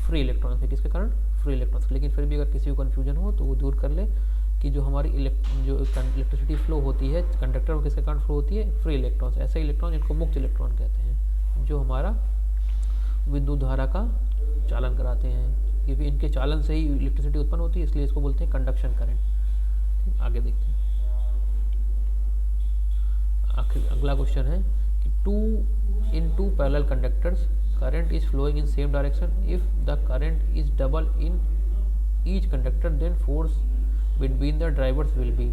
फ्री इलेक्ट्रॉन से। किसके कारण, फ्री इलेक्ट्रॉन से। लेकिन फिर भी अगर किसी को कन्फ्यूजन हो तो वो दूर कर ले कि जो हमारी जो इलेक्ट्रिसिटी फ्लो होती है कंडक्टर में, किसके कारण फ्लो होती है, फ्री इलेक्ट्रॉन से। ऐसे इलेक्ट्रॉन जिनको मुक्त इलेक्ट्रॉन कहते हैं, जो हमारा विद्युत धारा का चालन कराते हैं, क्योंकि इनके चालन से ही इलेक्ट्रिसिटी उत्पन्न होती है, इसलिए इसको बोलते हैं कंडक्शन करंट। आगे देखते हैं। अगला क्वेश्चन है कि two parallel conductors current is flowing in same direction. If the current is double in each conductor, then force between the drivers will be।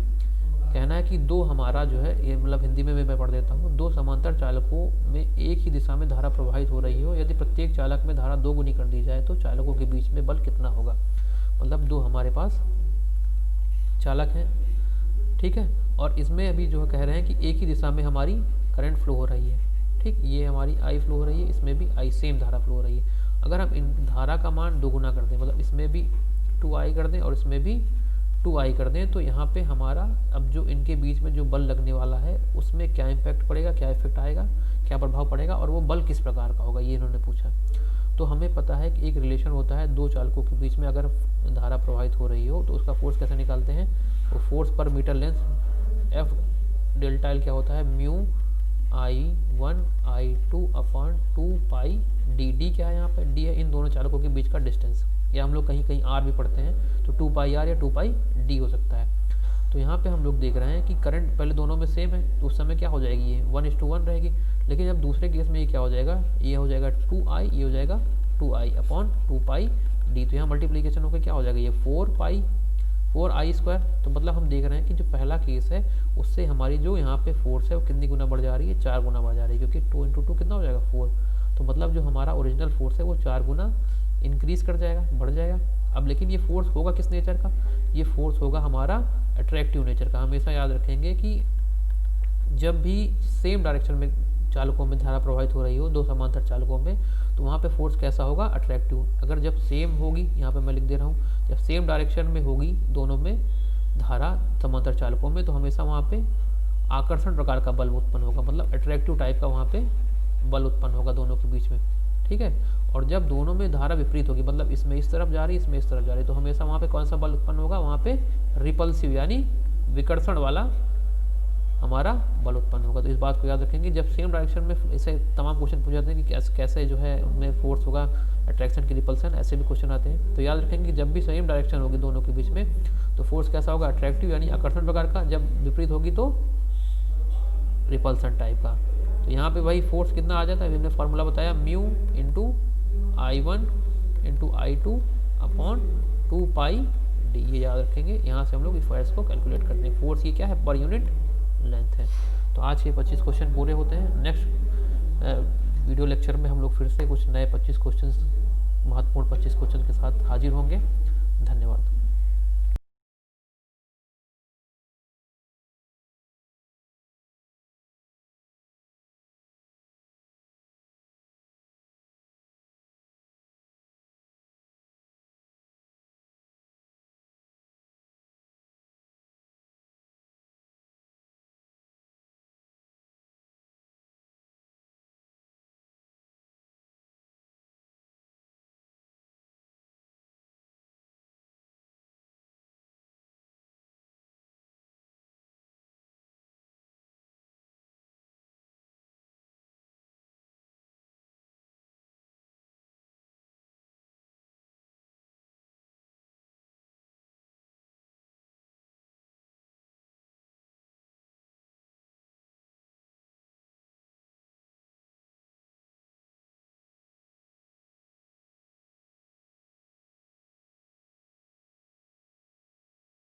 कहना है कि दो हमारा जो है, ये मतलब हिंदी में मैं पढ़ देता हूँ, दो समांतर चालकों में एक ही दिशा में धारा प्रवाहित हो रही हो, यदि प्रत्येक चालक में धारा 2 गुनी कर दी जाए तो चालकों के बीच में बल कितना होगा। मतलब दो हमारे पास चालक हैं, ठीक है, और इसमें अभी जो कह रहे हैं कि एक ही दिशा में हमारी करंट फ्लो हो रही है, ठीक, ये हमारी आई फ्लो हो रही है, इसमें भी आई सेम धारा फ्लो हो रही है। अगर हम इन धारा का मान 2 गुना कर दें, मतलब इसमें भी 2i कर दें और इसमें भी 2i कर दें, तो यहाँ पे हमारा अब जो इनके बीच में जो बल लगने वाला है उसमें क्या इम्पैक्ट पड़ेगा, क्या इफेक्ट आएगा, क्या प्रभाव पड़ेगा, और वो बल किस प्रकार का होगा, ये इन्होंने पूछा। तो हमें पता है कि एक रिलेशन होता है दो चालकों के बीच में, अगर धारा प्रवाहित हो रही हो तो उसका फोर्स कैसे निकालते हैं, वो force per metre length F delta L क्या होता है, mu I1 I2 upon 2 pi D. D क्या है यहाँ पे, डी है इन दोनों चालकों के बीच का डिस्टेंस, या हम लोग कहीं कहीं आर भी पढ़ते हैं, तो 2 पाई आर या 2 पाई डी हो सकता है। तो यहाँ पे हम लोग देख रहे हैं कि करंट पहले दोनों में सेम है, तो उस समय क्या हो जाएगी, ये 1:1 रहेगी। लेकिन जब दूसरे केस में ये क्या हो जाएगा, ये हो जाएगा 2i, ये हो जाएगा 2i अपॉन 2 पाई डी। तो यहाँ मल्टीप्लीकेशन होकर क्या हो जाएगा, ये 4i²। तो मतलब हम देख रहे हैं कि जो पहला केस है उससे हमारी जो यहाँ पे फोर्स है वो कितनी गुना बढ़ जा रही है, 4 गुना बढ़ जा रही है, क्योंकि 2 × 2 कितना हो जाएगा, 4। तो मतलब जो हमारा ओरिजिनल फोर्स है वो 4 गुना इंक्रीज कर जाएगा, बढ़ जाएगा। अब लेकिन ये फोर्स होगा किस नेचर का, ये फोर्स होगा हमारा अट्रैक्टिव नेचर का। हमेशा याद रखेंगे कि जब भी सेम डायरेक्शन में चालकों में धारा प्रवाहित हो रही हो, दो समांतर चालकों में, तो वहाँ पे फोर्स कैसा होगा, अट्रैक्टिव। अगर जब सेम होगी, यहाँ पे मैं लिख दे रहा हूँ, जब सेम डायरेक्शन में होगी दोनों में धारा समांतर चालकों में, तो हमेशा वहाँ पे आकर्षण प्रकार का बल उत्पन्न होगा, मतलब अट्रैक्टिव टाइप का वहाँ पे बल उत्पन्न होगा दोनों के बीच में, ठीक है। और जब दोनों में धारा विपरीत होगी, मतलब इसमें इस तरफ जा रही है, इसमें इस तरफ जा रही है, तो हमेशा वहाँ पे कौन सा बल उत्पन्न होगा, वहाँ पे रिपल्सिव यानी विकर्षण वाला हमारा बल उत्पन्न होगा। तो इस बात को याद रखेंगे, जब सेम डायरेक्शन में इसे तमाम क्वेश्चन पूछ जाते हैं कि कैसे जो है उनमें फोर्स होगा, अट्रैक्शन की रिपल्सन, ऐसे भी क्वेश्चन आते हैं। तो याद रखेंगे कि जब भी सेम डायरेक्शन होगी दोनों के बीच में, तो फोर्स कैसा होगा, अट्रैक्टिव यानी आकर्षण प्रकार का, जब विपरीत होगी तो रिपल्सन टाइप का। तो यहाँ पे वही फोर्स कितना आ जाता है, हमने फार्मूला बताया, mu into I1 into I2 upon 2 pi D. ये याद रखेंगे, यहाँ से हम लोग इस फोर्स को कैलकुलेट करते हैं। फोर्स ये क्या है, पर यूनिट लेंथ है। तो आज के 25 क्वेश्चन पूरे होते हैं। नेक्स्ट वीडियो लेक्चर में हम लोग फिर से कुछ नए 25 क्वेश्चन, महत्वपूर्ण 25 क्वेश्चन के साथ हाजिर होंगे। धन्यवाद।